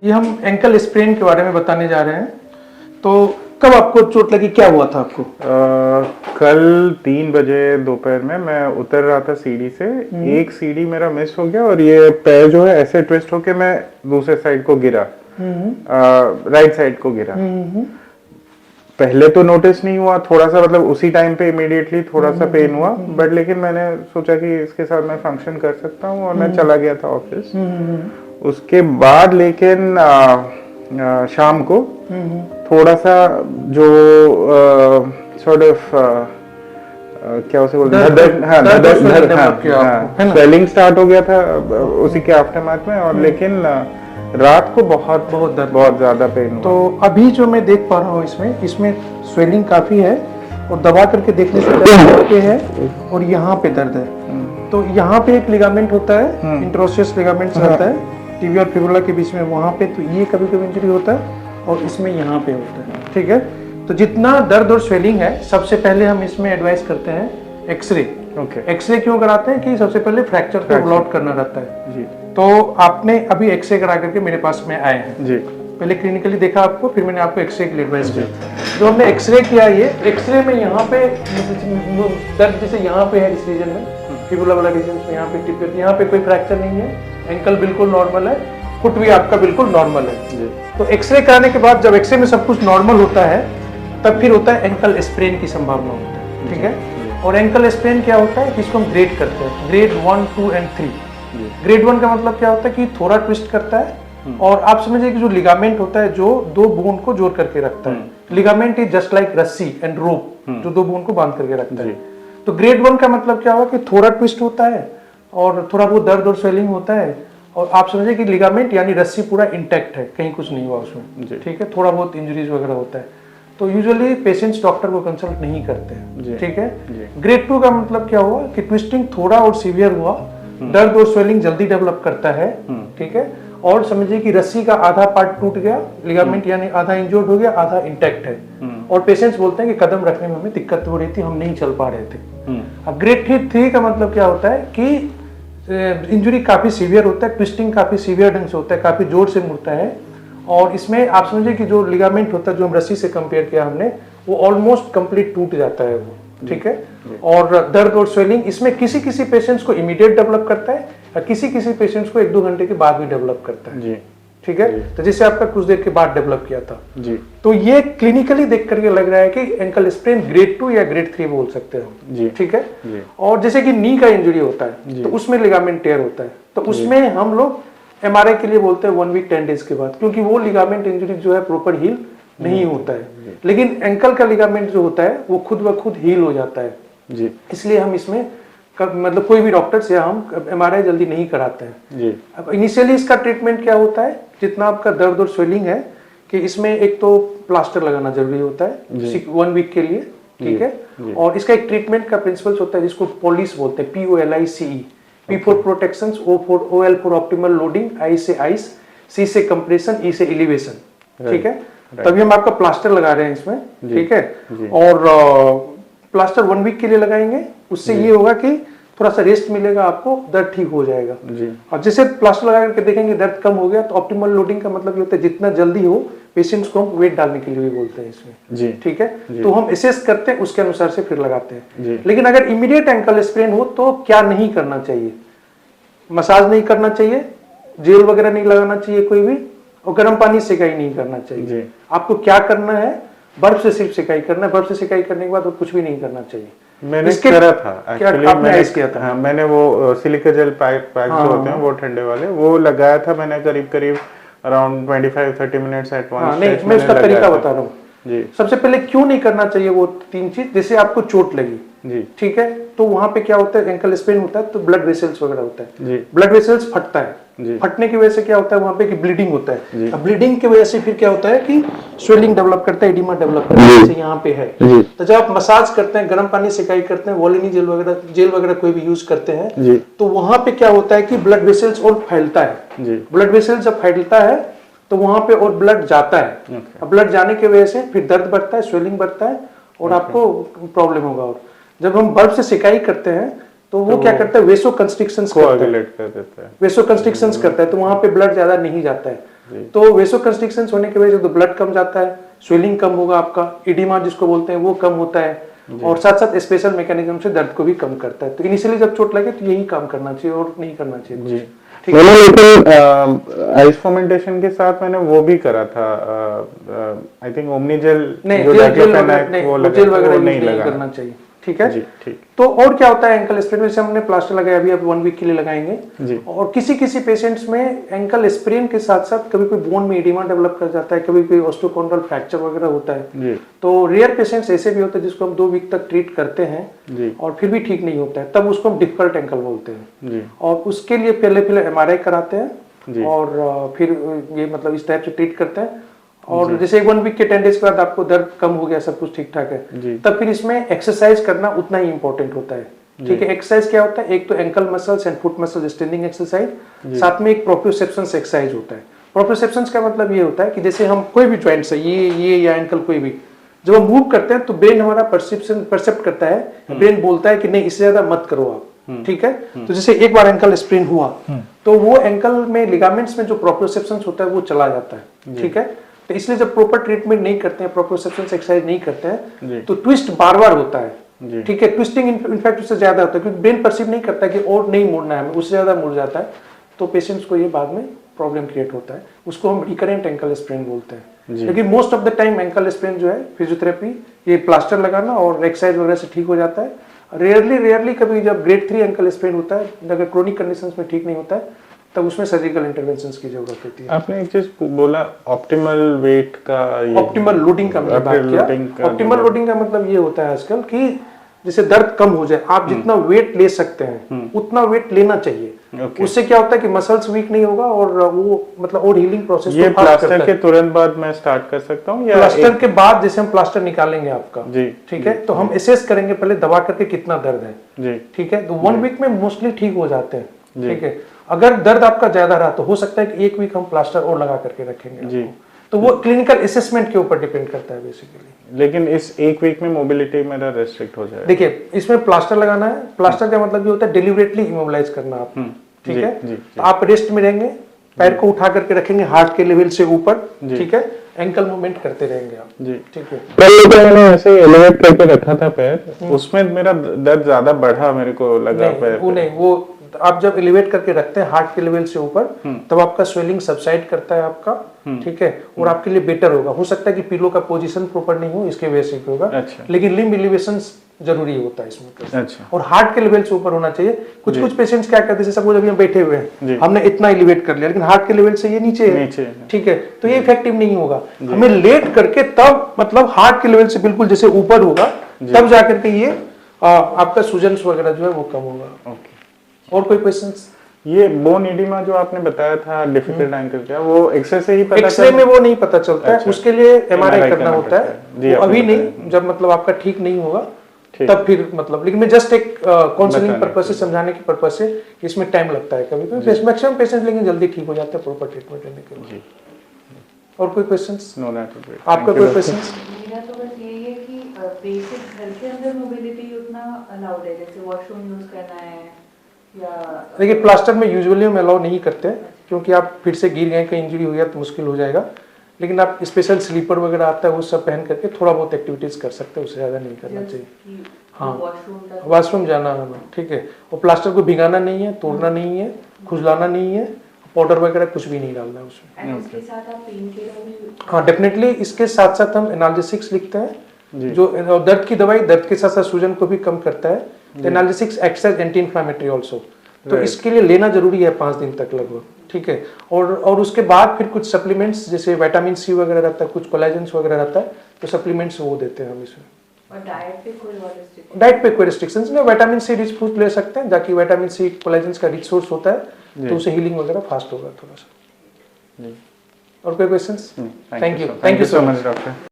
ये हम ankle sprain के बारे में बताने जा रहे हैं। तो कब आपको चोट लगी, क्या हुआ था आपको? कल 3 बजे दोपहर में मैं उतर रहा था सीढ़ी से, एक सीढ़ी मेरा मिस हो गया और ये पैर जो है ऐसे ट्विस्ट होके मैं दूसरे साइड को गिरा, राइट साइड को गिरा। पहले तो नोटिस नहीं हुआ, थोड़ा सा मतलब उसी टाइम पे इमीडिएटली थोड़ा सा पेन हुआ, बट लेकिन मैंने सोचा कि इसके साथ मैं फंक्शन कर सकता हूँ और मैं चला गया था ऑफिस। उसके बाद लेकिन शाम को थोड़ा सा जो सॉर्ट ऑफ क्या उसे बोलते हैं, स्वेलिंग स्टार्ट हो गया था उसी के आफ्टरमैथ में, और लेकिन रात को बहुत ज्यादा पेन हुआ। तो अभी जो मैं देख पा रहा हूँ इसमें स्वेलिंग काफी है और दबा करके देखने से यहाँ पे है और यहाँ पे दर्द है। तो यहाँ पे एक लिगामेंट होता है, इंट्रोसियस लिगामेंट रहता है टिबिया और फिबुला के बीच में, वहाँ पे तो ये कभी कभी इंजरी होता है और इसमें यहाँ पे होता है। ठीक है, तो जितना दर्द और स्वेलिंग है, सबसे पहले हम इसमें एडवाइस करते हैं एक्सरे। एक्सरे क्यों कराते हैं कि सबसे पहले फ्रैक्चर को रूल आउट करना रहता है जी। तो आपने अभी एक्सरे करा करके मेरे पास में आए हैं जी। पहले क्लिनिकली देखा आपको, फिर मैंने आपको एक्सरे के लिए एडवाइस किया। जो हमने एक्सरे किया, ये एक्सरे में यहाँ पे दर्द जैसे यहाँ पे है, इस रीजन में फिबुला वाला रीजन में, यहाँ पे टिप, यहाँ पे कोई फ्रैक्चर नहीं है, एंकल बिल्कुल नॉर्मल है, फुट भी आपका बिल्कुल नॉर्मल है। तो एक्सरे कराने के बाद जब एक्सरे में सब कुछ नॉर्मल होता है, तब फिर होता है एंकल स्प्रेन की संभावना होती है। ठीक है, और एंकल स्प्रेन क्या होता है, जिसको हम ग्रेड करते हैं, ग्रेड 1, 2 एंड 3। ग्रेड 1 का मतलब क्या होता है कि थोड़ा ट्विस्ट करता है, और आप समझिए कि जो लिगामेंट होता है जो दो बोन को जोड़ करके रखता है, लिगामेंट इज जस्ट लाइक रस्सी एंड रोप, जो दो बोन को बांध करके रखता है। तो ग्रेड 1 का मतलब क्या हुआ कि थोड़ा ट्विस्ट होता है और थोड़ा बहुत दर्द और स्वेलिंग होता है, और आप समझिए कि लिगामेंट यानी रस्सी पूरा इंटैक्ट है, कहीं कुछ नहीं हुआ उसमें। ठीक है, थोड़ा बहुत इंजरीज वगैरह होता है, तो यूजुअली पेशेंट्स डॉक्टर को कंसल्ट नहीं करते हैं। ठीक है, ग्रेड 2 का मतलब क्या हुआ कि ट्विस्टिंग थोड़ा और सीवियर हुआ, दर्द और स्वेलिंग जल्दी डेवलप करता है। ठीक है, और समझिए कि रस्सी का आधा पार्ट टूट गया, लिगामेंट यानी आधा इंजर्ड हो गया, आधा इंटैक्ट है, और पेशेंट्स बोलते हैं कि कदम रखने में हमें दिक्कत हो रही थी, हम नहीं चल पा रहे थे। अब ग्रेड 3 का मतलब क्या होता है कि इंजरी काफी सीवियर होता है, ट्विस्टिंग काफी सीवियर ढंग से होता है, काफी जोर से मुड़ता है, और इसमें आप समझिए कि जो लिगामेंट होता है जो हम रस्सी से कंपेयर किया हमने, वो ऑलमोस्ट कंप्लीट टूट जाता है वो। ठीक है, और दर्द और स्वेलिंग इसमें किसी किसी पेशेंट्स को इमीडिएट डेवलप करता है और किसी किसी पेशेंट्स को 1-2 घंटे के बाद भी डेवलप करता है जी। ठीक है, तो जैसे आपका कुछ देर के बाद डेवलप किया था जी। तो ये क्लिनिकली देख करके लग रहा है कि एंकल स्प्रेन ग्रेड 2 या ग्रेड 3 बोल सकते हैं जी। ठीक है जी। और जैसे कि नी का इंजरी होता है तो उसमें लिगामेंट टेयर होता है, तो उसमें हम लोग MRI के लिए बोलते हैं 1 वीक 10 डेज के बाद, क्योंकि वो लिगामेंट इंजरी जो है प्रॉपर हील नहीं होता है। लेकिन एंकल का लिगामेंट जो होता है वो खुद ब खुद हील हो जाता है जी। इसलिए हम इसमें मतलब कोई भी डॉक्टर से हम MRI जल्दी नहीं कराते हैं जी। अब इनिशियली इसका ट्रीटमेंट क्या होता है, जितना आपका दर्द और स्वेलिंग है, कि इसमें एक तो प्लास्टर लगाना जरूरी होता है 1 वीक के लिए। ठीक है, और इसका एक ट्रीटमेंट का प्रिंसिपल्स होता है जिसको पॉलिश बोलते हैं, POLICE, P for protection, OL for optimal loading, I से आइस, C से कंप्रेशन, E से एलिवेशन। ठीक है, तभी हम आपका प्लास्टर लगा रहे हैं इसमें। ठीक है, और प्लास्टर 1 वीक के लिए लगाएंगे, उससे ये होगा कि थोड़ा सा रेस्ट मिलेगा आपको, दर्द ठीक हो जाएगा जी। और जैसे प्लास्टर लगा करके देखेंगे दर्द कम हो गया, तो ऑप्टिमल लोडिंग का मतलब ये होता है जितना जल्दी हो पेशेंट्स को हम वेट डालने के लिए भी बोलते हैं इसमें जी। ठीक है, तो हम असेस करते हैं, उसके अनुसार से फिर लगाते हैं। लेकिन अगर इमीडिएट एंकल स्प्रेन हो तो क्या नहीं करना चाहिए, मसाज नहीं करना चाहिए, जेल वगैरह नहीं लगाना चाहिए कोई भी, और गर्म पानी से सिकाई नहीं करना चाहिए। आपको क्या करना है, बर्फ से सिर्फ सिकाई करना है, बर्फ से सिकाई करने के बाद कुछ भी नहीं करना चाहिए। मैंने करा था एक्चुअली, मैंने किया था। हाँ, मैंने वो सिलिका जेल पैक जो होते हैं वो ठंडे वाले, वो लगाया था मैंने करीब अराउंड 25-30 मिनट्स एट वंस। नहीं, मैं उसका तरीका बता रहा हूँ जी। सबसे पहले क्यों नहीं करना चाहिए वो 3 चीज, जैसे आपको चोट लगी जी। ठीक है, तो वहां पे क्या होता है, एंकल स्प्रेन होता है तो ब्लड वेसल्स वगैरह होता है जी। ब्लड वेसल्स फटता है जी। फटने की वजह से क्या होता है वहां पे कि ब्लीडिंग होता है। अब ब्लीडिंग की वजह से फिर क्या होता है कि स्वेलिंग डेवलप करता है, एडिमा डेवलप करता है, जैसे यहाँ पे है। तो जब आप मसाज करते हैं, गर्म पानी सिकाई करते हैं, वोलिनी जेल वगैरह कोई भी यूज करते हैं, तो वहां पे क्या होता है कि ब्लड वेसल्स और फैलता है। ब्लड वेसल्स जब फैलता है तो वहां पे और ब्लड जाता है। अब ब्लड जाने की वजह से फिर दर्द बढ़ता है, स्वेलिंग बढ़ता है, और आपको प्रॉब्लम होगा। और जब हम बर्फ से सिकाई करते हैं तो वो क्या करता है, वेसो कंस्ट्रिक्शंस करता है, वेसो कंस्ट्रिक्शंस करता है, तो वहां पे ब्लड ज्यादा नहीं जाता है। तो वेसो कंस्ट्रिक्शन होने की वजह से तो ब्लड कम जाता है, स्वेलिंग कम होगा आपका, इडिमा जिसको बोलते हैं वो कम होता है, और साथ साथ स्पेशल मैकेनिज्म से दर्द को भी कम करता है। तो इनिशियली जब चोट लगे तो यही काम करना चाहिए और नहीं करना चाहिए। जी मैंने लेकिन आइस फर्मेंटेशन के साथ मैंने वो भी करा था, आई थिंक ओमनी जेल जो जेल वगैरह नहीं करना चाहिए। ठीक है जी, ठीक। तो और क्या होता है एंकल स्प्रेन में, जैसे हमने प्लास्टर लगाया अभी, अब 1 वीक के लिए लगाएंगे जी। और किसी किसी पेशेंट्स में एंकल स्प्रेन के साथ साथ कभी कोई बोन में एडिमा डेवलप कर जाता है, कभी कोई ऑस्टियोकोंड्रल फ्रैक्चर वगैरह होता है जी। तो रेयर पेशेंट्स ऐसे भी होते हैं जिसको हम 2 वीक तक ट्रीट करते हैं जी। और फिर भी ठीक नहीं होता है, तब उसको हम डिफिकल्ट एंकल बोलते हैं जी। और उसके लिए पहले MRI कराते हैं और फिर ये मतलब इस टाइप से ट्रीट करते हैं। और जैसे 1 वीक के 10 डेज के बाद आपको दर्द कम हो गया, सब कुछ ठीक ठाक है, तब फिर इसमें एक्सरसाइज करना उतना ही इंपॉर्टेंट होता है। ठीक है, एक्सरसाइज क्या होता है, एक तो ankle muscles and foot muscles strengthening exercise, साथ में एक प्रोप्रियोसेप्शन एक्सरसाइज होता है। प्रोप्रियोसेप्शन का मतलब ये होता है कि जैसे हम कोई भी जॉइंट से ये या एंकल कोई भी जब हम मूव करते हैं तो ब्रेन हमारा परसेप्ट करता है, ब्रेन बोलता है कि नहीं इससे ज्यादा मत करो आप। ठीक है, तो जैसे एक बार एंकल स्प्रेन हुआ तो वो एंकल में लिगामेंट्स में जो प्रोप्रियोसेप्शन होता है वो चला जाता है। ठीक है, तो इसलिए जब प्रॉपर ट्रीटमेंट नहीं करते हैं, प्रोप्रियोसेप्शन एक्सरसाइज नहीं करते हैं तो ट्विस्ट बार बार होता है। ठीक है, ट्विस्टिंग इनफैक्ट उससे ज्यादा होता है क्योंकि ब्रेन परसीव नहीं करता कि और नहीं मुड़ना है, उससे ज्यादा मुड़ जाता है, तो पेशेंट्स को ये बाद में प्रॉब्लम क्रिएट होता है, उसको हम रिकरेंट एंकल स्प्रेन बोलते हैं। लेकिन most of the time ankle sprain जो है फिजियोथेरेपी, ये प्लास्टर लगाना और एक्सरसाइज वगैरह से ठीक हो जाता है। रेयरली कभी जब ग्रेड 3 एंकल स्प्रेन होता है, अगर क्रोनिक कंडीशंस में ठीक नहीं होता है, तब उसमें सर्जिकल इंटरवेंशंस की जरूरत होती है। आपने एक चीज बोला ऑप्टिमल वेट का, ऑप्टिमल लोडिंग का बात किया। ऑप्टिमल लोडिंग का मतलब ये होता है आजकल कि जैसे दर्द कम हो जाए, आप जितना वेट ले सकते हैं उतना वेट लेना चाहिए। उससे क्या होता है कि मसल्स वीक नहीं होगा और वो मतलब और हीलिंग प्रोसेस ये प्लास्टर के तुरंत बाद मैं स्टार्ट कर सकता हूँ या प्लास्टर के बाद? जैसे हम प्लास्टर निकालेंगे आपका जी, ठीक है, तो हम असेस करेंगे पहले दबा करके कितना दर्द है जी। ठीक है, तो 1 वीक में मोस्टली ठीक हो जाते हैं। ठीक है, अगर दर्द आपका ज्यादा रहा तो हो सकता है कि 1 वीक हम प्लास्टर और लगा करके रखेंगे जी। तो वो क्लिनिकल असेसमेंट के ऊपर डिपेंड करता है बेसिकली। लेकिन इस 1 वीक में मोबिलिटी मेरा रेस्ट्रिक्ट हो जाएगा। देखिए, इसमें प्लास्टर लगाना है, प्लास्टर का मतलब ये होता है डिलिबरेटली इमोबिलाइज करना आप। ठीक है, तो आप रेस्ट में रहेंगे, पैर को उठा करके रखेंगे हार्ट के लेवल से ऊपर। ठीक है, एंकल मूवमेंट करते रहेंगे आप जी। ठीक है, पहले तो मैंने ऐसे एलिवेट करके रखा था पैर, उसमें मेरा दर्द ज्यादा बढ़ा, मेरे को लगा पैर वो नहीं, वो आप जब एलिवेट करके रखते हैं हार्ट के लेवल से ऊपर तब आपका स्वेलिंग सबसाइड करता है आपका। ठीक है, और आपके लिए बेटर होगा। हो सकता है कि पिलो का पोजीशन प्रॉपर नहीं हो, इसके वजह से होगा। अच्छा। लेकिन लिम्ब एलिवेशन जरूरी होता है इसमें। अच्छा। और हार्ट के लेवल से ऊपर होना चाहिए। कुछ पेशेंट्स क्या करते हैं, सपोज अभी हम बैठे हुए हैं, हमने इतना एलिवेट कर लिया लेकिन हार्ट के लेवल से ये नीचे है। ठीक है, तो ये इफेक्टिव नहीं होगा। हमें लेट करके तब मतलब हार्ट के लेवल से बिल्कुल जैसे ऊपर होगा तब जाकर के ये आपका सूजन वगैरह जो है वो कम होगा। और कोई क्वेश्चंस? ये बोन एडिमा जो आपने बताया था डिफिकल्ट एंकल का, वो एक्सरे से ही पता एक्सरे में वो नहीं पता चलता है। अच्छा। उसके लिए MRI करना होता है, वो अभी नहीं, जब मतलब आपका ठीक नहीं होगा तब फिर मतलब। लेकिन मैं जस्ट एक काउंसलिंग पर्पस से, समझाने के पर्पस से, इसमें टाइम लगता है कभी कभी। मैक्सिमम पेशेंट लेकिन जल्दी ठीक हो जाते हैं प्रॉपर ट्रीटमेंट लेने के लिए। और कोई क्वेश्चंस? नो, आपका कोई क्वेश्चंस? मेरा तो बस यही है कि बेसिक घर के अंदर मोबिलिटी उतना अलाउड है, जैसे वॉशरूम यूज करना है या? देखिए, प्लास्टर में यूजुअली हम अलाउ नहीं करते क्योंकि आप फिर से गिर गए, कहीं इंजरी हो गया तो मुश्किल हो जाएगा। लेकिन आप स्पेशल स्लीपर वगैरह आता है वो सब पहन करके थोड़ा बहुत एक्टिविटीज कर सकते हैं, उससे ज्यादा नहीं करना चाहिए। हाँ, वॉशरूम जाना है, ठीक है। और प्लास्टर को भिगाना नहीं है, तोड़ना नहीं है, खुजलाना नहीं है, पाउडर वगैरह कुछ भी नहीं डालना है उसमें। इसके साथ आप पेन किलर भी? हाँ, डेफिनेटली। इसके साथ साथ हम एनाल्जेसिक्स लिखते हैं जो दर्द की दवाई, दर्द के साथ साथ सूजन को भी कम करता है। Analgesics acts as anti inflammatory also, तो इसके लिए लेना जरूरी है 5 दिन तक लगभग। ठीक है, और उसके बाद फिर कुछ सप्लीमेंट्स जैसे विटामिन सी वगैरह रहता है, कुछ कोलेजन्स वगैरह रहता है, तो सप्लीमेंट्स वो देते हैं हम इसमें। और डाइट पे कोई रिस्ट्रिक्शंस नहीं। विटामिन सी रिच फूड ले सकते हैं, ताकि विटामिन सी कोलेजन्स का रिच सोर्स होता है, तो उसे हीलिंग वगैरह फास्ट होगा थोड़ा सा। और कोई questions? Thank you so much doctor.